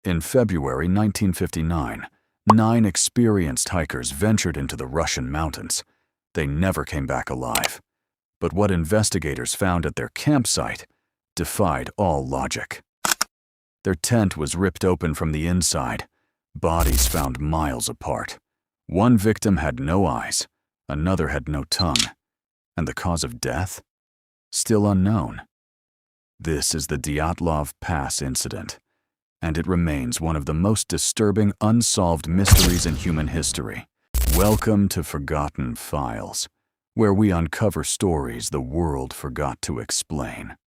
In February 1959, 9 experienced hikers ventured into the Russian mountains. They never came back alive. But what investigators found at their campsite defied all logic. Their tent was ripped open from the inside, bodies found miles apart. One victim had no eyes, another had no tongue, and the cause of death? Still unknown. This is the Dyatlov Pass incident, and it remains one of the most disturbing unsolved mysteries in human history. Welcome to Forgotten Files, where we uncover stories the world forgot to explain.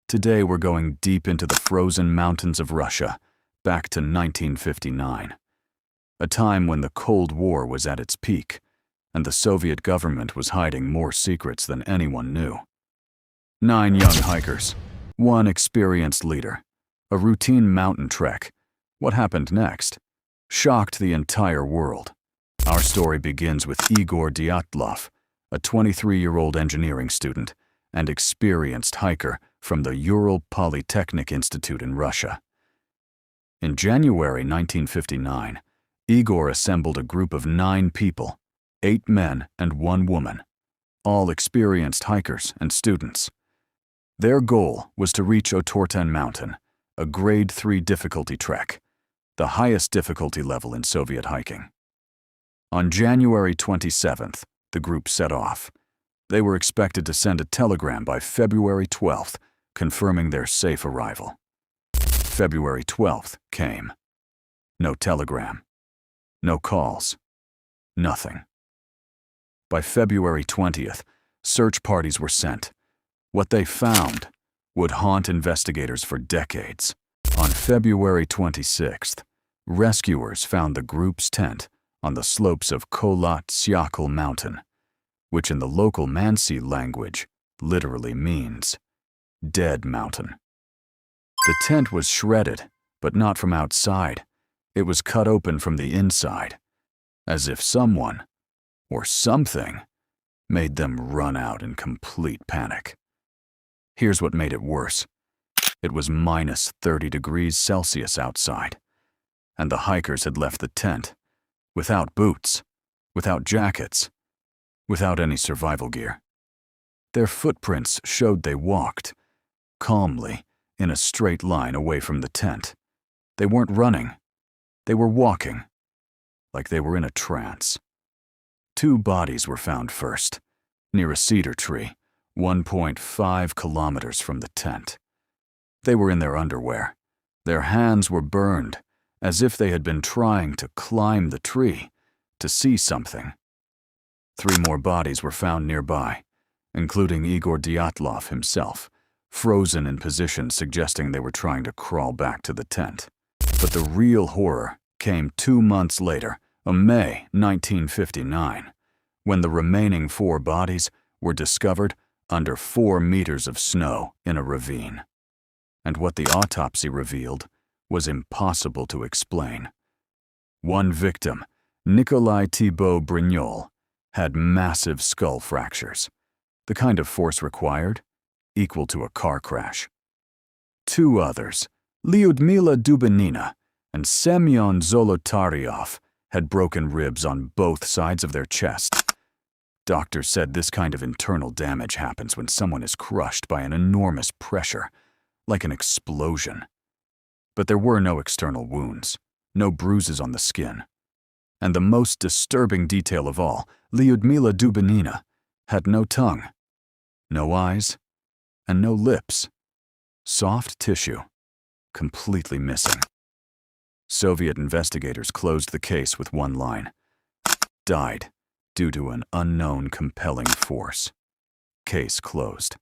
Today we're going deep into the frozen mountains of Russia, back to 1959, a time when the Cold War was at its peak, and the Soviet government was hiding more secrets than anyone knew. 9 young hikers, 1 experienced leader, a routine mountain trek. What happened next shocked the entire world. Our story begins with Igor Dyatlov, a 23-year-old engineering student and experienced hiker from the Ural Polytechnic Institute in Russia. In January 1959, Igor assembled a group of 9 people, 8 men and 1 woman, all experienced hikers and students. Their goal was to reach Otorten Mountain, a grade 3 difficulty trek, the highest difficulty level in Soviet hiking. On January 27th, the group set off. They were expected to send a telegram by February 12th, confirming their safe arrival. February 12th came. No telegram. No calls. Nothing. By February 20th, search parties were sent. What they found would haunt investigators for decades. On February 26th, rescuers found the group's tent on the slopes of Kholat Syakhl Mountain, which in the local Mansi language literally means dead mountain. The tent was shredded, but not from outside. It was cut open from the inside, as if someone, or something, made them run out in complete panic. Here's what made it worse. It was minus 30 degrees Celsius outside, and the hikers had left the tent without boots, without jackets, without any survival gear. Their footprints showed they walked, calmly, in a straight line away from the tent. They weren't running. They were walking, like they were in a trance. 2 bodies were found first, near a cedar tree, 1.5 kilometers from the tent. They were in their underwear. Their hands were burned, as if they had been trying to climb the tree to see something. 3 more bodies were found nearby, including Igor Dyatlov himself, frozen in positions suggesting they were trying to crawl back to the tent. But the real horror came 2 months later, in May 1959, when the remaining 4 bodies were discovered under 4 meters of snow in a ravine. And what the autopsy revealed was impossible to explain. One victim, Nikolai Thibault Brignol, had massive skull fractures, the kind of force required, equal to a car crash. 2 others, Lyudmila Dubinina and Semyon Zolotaryov, had broken ribs on both sides of their chest. Doctors said this kind of internal damage happens when someone is crushed by an enormous pressure, like an explosion. But there were no external wounds, no bruises on the skin. And the most disturbing detail of all, Lyudmila Dubinina had no tongue, no eyes, and no lips. Soft tissue, completely missing. Soviet investigators closed the case with one line: died due to an unknown compelling force. Case closed.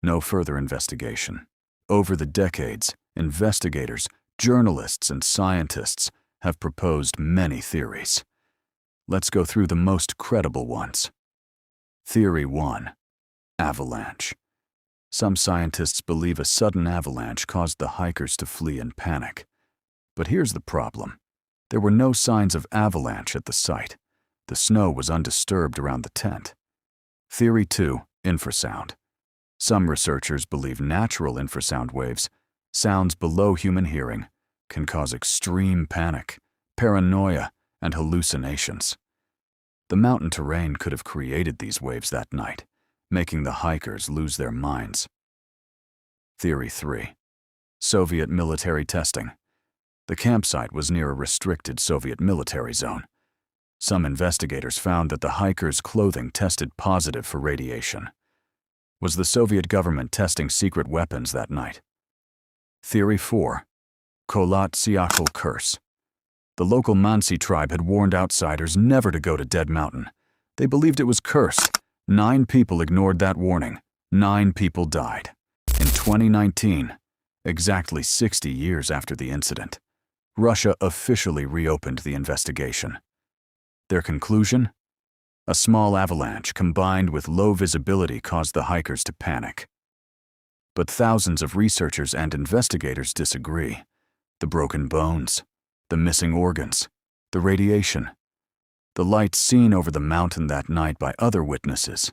No further investigation. Over the decades, investigators, journalists, and scientists have proposed many theories. Let's go through the most credible ones. Theory 1. Avalanche. Some scientists believe a sudden avalanche caused the hikers to flee in panic. But here's the problem. There were no signs of avalanche at the site. The snow was undisturbed around the tent. Theory 2. Infrasound. Some researchers believe natural infrasound waves, sounds below human hearing, can cause extreme panic, paranoia, and hallucinations. The mountain terrain could have created these waves that night, making the hikers lose their minds. Theory 3. Soviet military testing. The campsite was near a restricted Soviet military zone. Some investigators found that the hikers' clothing tested positive for radiation. Was the Soviet government testing secret weapons that night? Theory 4. Kholat Syakhl curse. The local Mansi tribe had warned outsiders never to go to Dead Mountain. They believed it was cursed. 9 people ignored that warning. 9 people died. In 2019, exactly 60 years after the incident, Russia officially reopened the investigation. Their conclusion? A small avalanche combined with low visibility caused the hikers to panic. But thousands of researchers and investigators disagree. The broken bones, the missing organs, the radiation, the light seen over the mountain that night by other witnesses,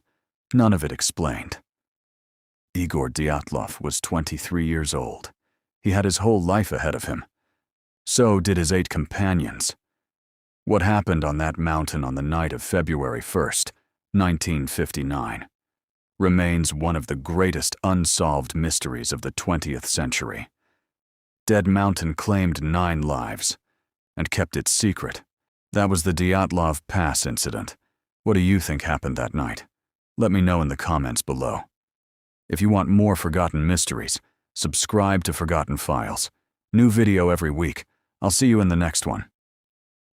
none of it explained. Igor Dyatlov was 23 years old. He had his whole life ahead of him. So did his 8 companions. What happened on that mountain on the night of February 1st, 1959, remains one of the greatest unsolved mysteries of the 20th century. Dead Mountain claimed 9 lives and kept it secret. That was the Dyatlov Pass incident. What do you think happened that night? Let me know in the comments below. If you want more forgotten mysteries, subscribe to Forgotten Files. New video every week. I'll see you in the next one.